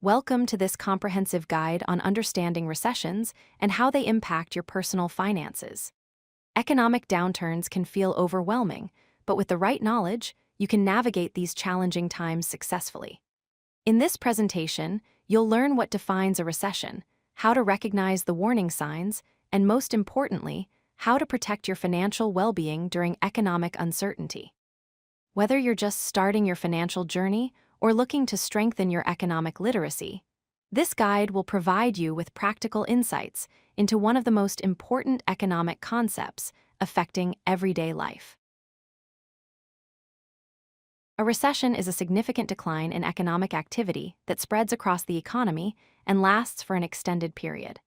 Welcome to this comprehensive guide on understanding recessions and how they impact your personal finances. Economic downturns can feel overwhelming, but with the right knowledge, you can navigate these challenging times successfully. In this presentation, you'll learn what defines a recession, how to recognize the warning signs, and most importantly, how to protect your financial well-being during economic uncertainty. Whether you're just starting your financial journey or looking to strengthen your economic literacy, this guide will provide you with practical insights into one of the most important economic concepts affecting everyday life. A recession is a significant decline in economic activity that spreads across the economy and lasts for an extended period.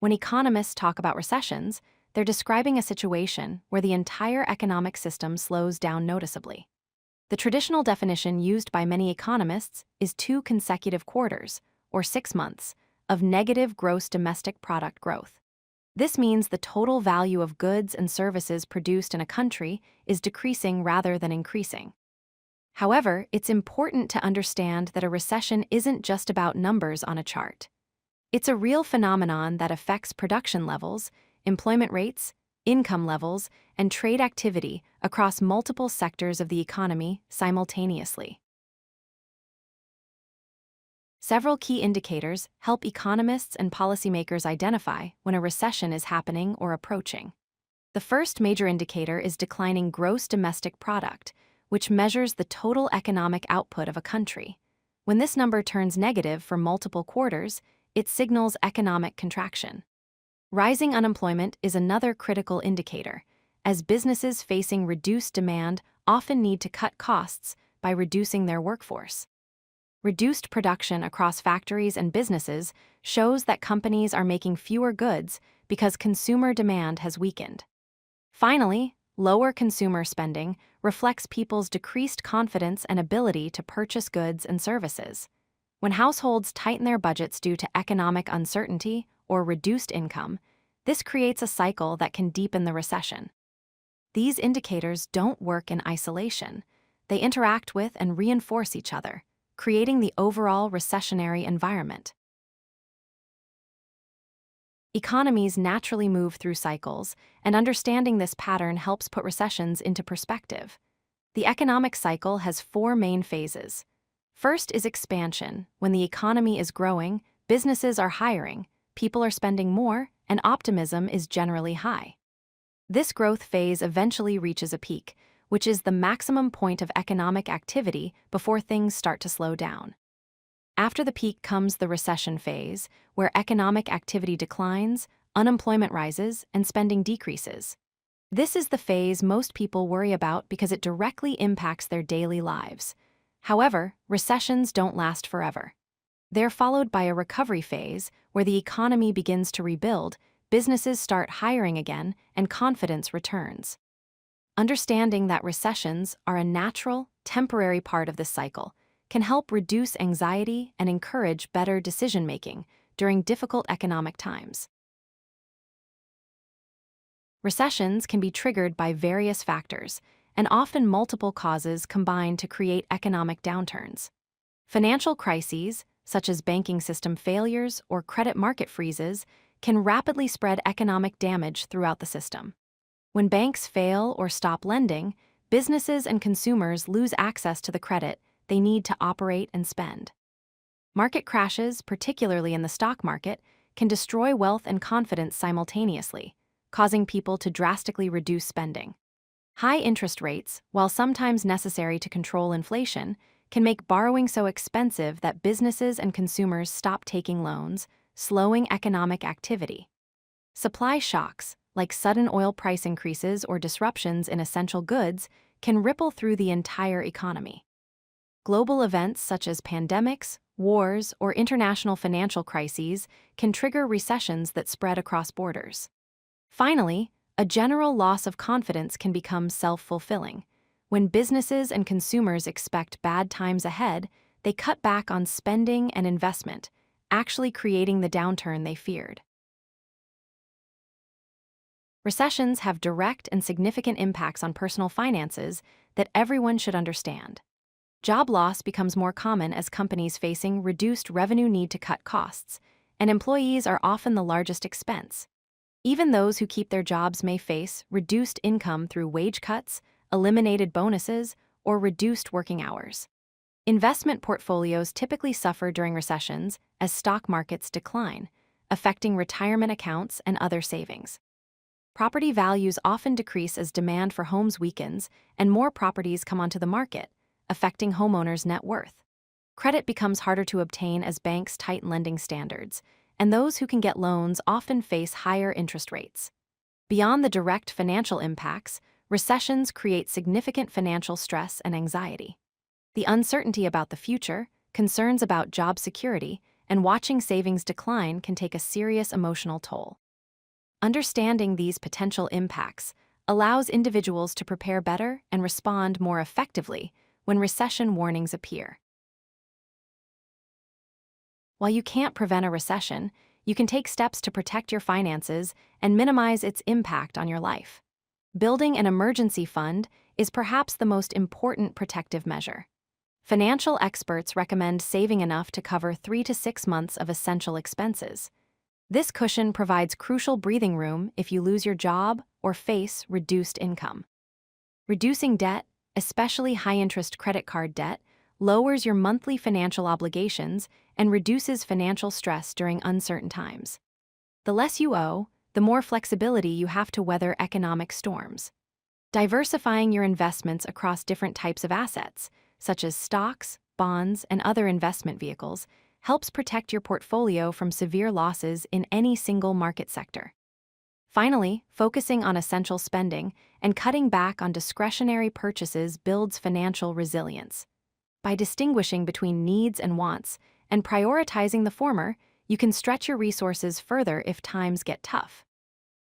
When economists talk about recessions, they're describing a situation where the entire economic system slows down noticeably. The traditional definition used by many economists is 2 consecutive quarters, or 6 months, of negative gross domestic product growth. This means the total value of goods and services produced in a country is decreasing rather than increasing. However, it's important to understand that a recession isn't just about numbers on a chart. It's a real phenomenon that affects production levels, employment rates, income levels, and trade activity across multiple sectors of the economy simultaneously. Several key indicators help economists and policymakers identify when a recession is happening or approaching. The first major indicator is declining gross domestic product, which measures the total economic output of a country. When this number turns negative for multiple quarters, it signals economic contraction. Rising unemployment is another critical indicator, as businesses facing reduced demand often need to cut costs by reducing their workforce. Reduced production across factories and businesses shows that companies are making fewer goods because consumer demand has weakened. Finally, lower consumer spending reflects people's decreased confidence and ability to purchase goods and services. When households tighten their budgets due to economic uncertainty or reduced income, this creates a cycle that can deepen the recession. These indicators don't work in isolation. They interact with and reinforce each other, creating the overall recessionary environment. Economies naturally move through cycles, and understanding this pattern helps put recessions into perspective. The economic cycle has 4 main phases. First is expansion. When the economy is growing, businesses are hiring, people are spending more, and optimism is generally high. This growth phase eventually reaches a peak, which is the maximum point of economic activity before things start to slow down. After the peak comes the recession phase, where economic activity declines, unemployment rises, and spending decreases. This is the phase most people worry about because it directly impacts their daily lives. However, recessions don't last forever. They're followed by a recovery phase where the economy begins to rebuild, businesses start hiring again, and confidence returns. Understanding that recessions are a natural, temporary part of this cycle can help reduce anxiety and encourage better decision-making during difficult economic times. Recessions can be triggered by various factors, and often multiple causes combine to create economic downturns. Financial crises, such as banking system failures or credit market freezes, can rapidly spread economic damage throughout the system. When banks fail or stop lending, businesses and consumers lose access to the credit they need to operate and spend. Market crashes, particularly in the stock market, can destroy wealth and confidence simultaneously, causing people to drastically reduce spending. High interest rates, while sometimes necessary to control inflation, can make borrowing so expensive that businesses and consumers stop taking loans, slowing economic activity. Supply shocks, like sudden oil price increases or disruptions in essential goods, can ripple through the entire economy. Global events such as pandemics, wars, or international financial crises can trigger recessions that spread across borders. Finally, a general loss of confidence can become self-fulfilling. When businesses and consumers expect bad times ahead, they cut back on spending and investment, actually creating the downturn they feared. Recessions have direct and significant impacts on personal finances that everyone should understand. Job loss becomes more common as companies facing reduced revenue need to cut costs, and employees are often the largest expense. Even those who keep their jobs may face reduced income through wage cuts, eliminated bonuses, or reduced working hours. Investment portfolios typically suffer during recessions as stock markets decline, affecting retirement accounts and other savings. Property values often decrease as demand for homes weakens and more properties come onto the market, affecting homeowners' net worth. Credit becomes harder to obtain as banks tighten lending standards, and those who can get loans often face higher interest rates. Beyond the direct financial impacts, recessions create significant financial stress and anxiety. The uncertainty about the future, concerns about job security, and watching savings decline can take a serious emotional toll. Understanding these potential impacts allows individuals to prepare better and respond more effectively when recession warnings appear. While you can't prevent a recession, you can take steps to protect your finances and minimize its impact on your life. Building an emergency fund is perhaps the most important protective measure. Financial experts recommend saving enough to cover 3 to 6 months of essential expenses. This cushion provides crucial breathing room if you lose your job or face reduced income. Reducing debt, especially high-interest credit card debt, lowers your monthly financial obligations and reduces financial stress during uncertain times. The less you owe, the more flexibility you have to weather economic storms. Diversifying your investments across different types of assets, such as stocks, bonds, and other investment vehicles, helps protect your portfolio from severe losses in any single market sector. Finally, focusing on essential spending and cutting back on discretionary purchases builds financial resilience. By distinguishing between needs and wants and prioritizing the former, you can stretch your resources further if times get tough.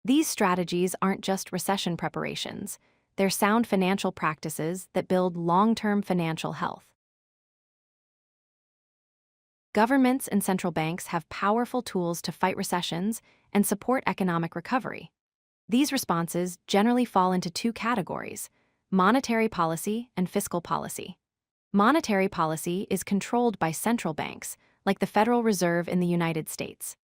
These strategies aren't just recession preparations, they're sound financial practices that build long-term financial health. Governments and central banks have powerful tools to fight recessions and support economic recovery. These responses generally fall into two categories: monetary policy and fiscal policy. Monetary policy is controlled by central banks, like the Federal Reserve in the United States.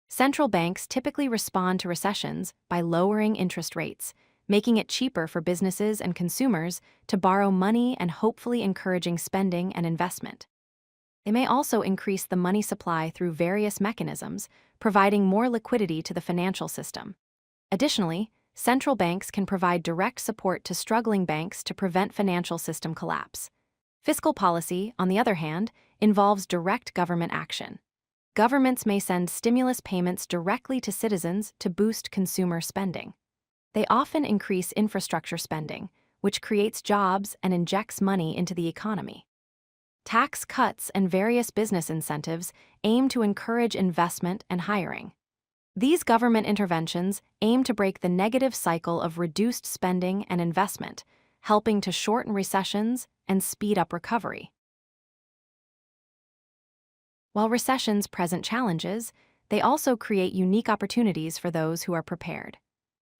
Central banks typically respond to recessions by lowering interest rates, making it cheaper for businesses and consumers to borrow money and hopefully encouraging spending and investment. They may also increase the money supply through various mechanisms, providing more liquidity to the financial system. Additionally, central banks can provide direct support to struggling banks to prevent financial system collapse. Fiscal policy, on the other hand, involves direct government action. Governments may send stimulus payments directly to citizens to boost consumer spending. They often increase infrastructure spending, which creates jobs and injects money into the economy. Tax cuts and various business incentives aim to encourage investment and hiring. These government interventions aim to break the negative cycle of reduced spending and investment, helping to shorten recessions and speed up recovery. While recessions present challenges, they also create unique opportunities for those who are prepared.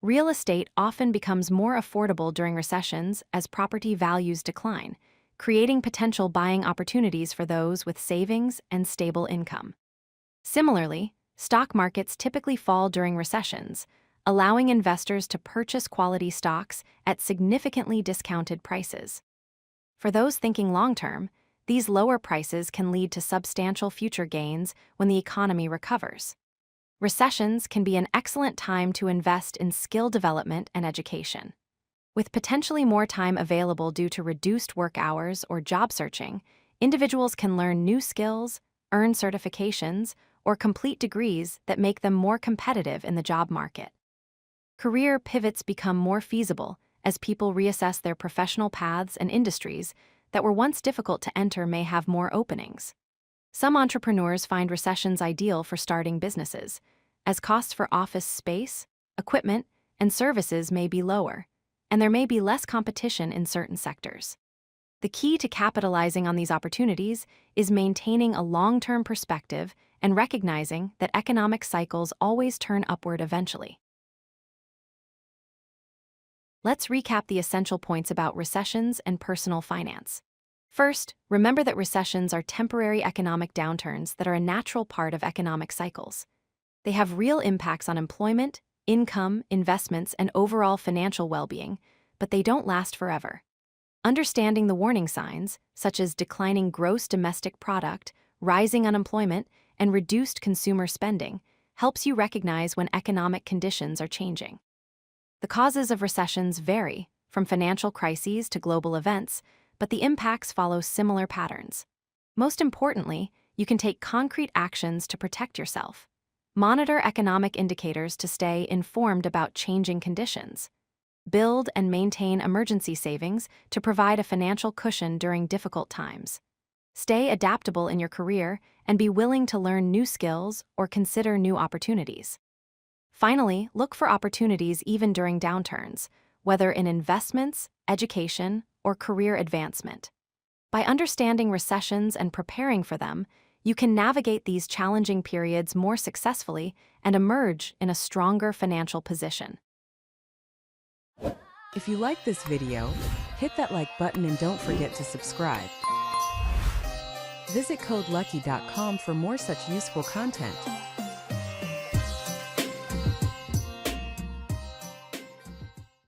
Real estate often becomes more affordable during recessions as property values decline, creating potential buying opportunities for those with savings and stable income. Similarly, stock markets typically fall during recessions, allowing investors to purchase quality stocks at significantly discounted prices. For those thinking long-term, these lower prices can lead to substantial future gains when the economy recovers. Recessions can be an excellent time to invest in skill development and education. With potentially more time available due to reduced work hours or job searching, individuals can learn new skills, earn certifications, or complete degrees that make them more competitive in the job market. Career pivots become more feasible as people reassess their professional paths, and industries that were once difficult to enter may have more openings. Some entrepreneurs find recessions ideal for starting businesses, as costs for office space, equipment, and services may be lower, and there may be less competition in certain sectors. The key to capitalizing on these opportunities is maintaining a long-term perspective and recognizing that economic cycles always turn upward eventually. Let's recap the essential points about recessions and personal finance. First, remember that recessions are temporary economic downturns that are a natural part of economic cycles. They have real impacts on employment, income, investments, and overall financial well-being, but they don't last forever. Understanding the warning signs, such as declining gross domestic product, rising unemployment, and reduced consumer spending, helps you recognize when economic conditions are changing. The causes of recessions vary, from financial crises to global events, but the impacts follow similar patterns. Most importantly, you can take concrete actions to protect yourself. Monitor economic indicators to stay informed about changing conditions. Build and maintain emergency savings to provide a financial cushion during difficult times. Stay adaptable in your career and be willing to learn new skills or consider new opportunities. Finally, look for opportunities even during downturns, whether in investments, education, or career advancement. By understanding recessions and preparing for them, you can navigate these challenging periods more successfully and emerge in a stronger financial position. If you like this video, hit that like button and don't forget to subscribe. Visit CodeLucky.com for more such useful content.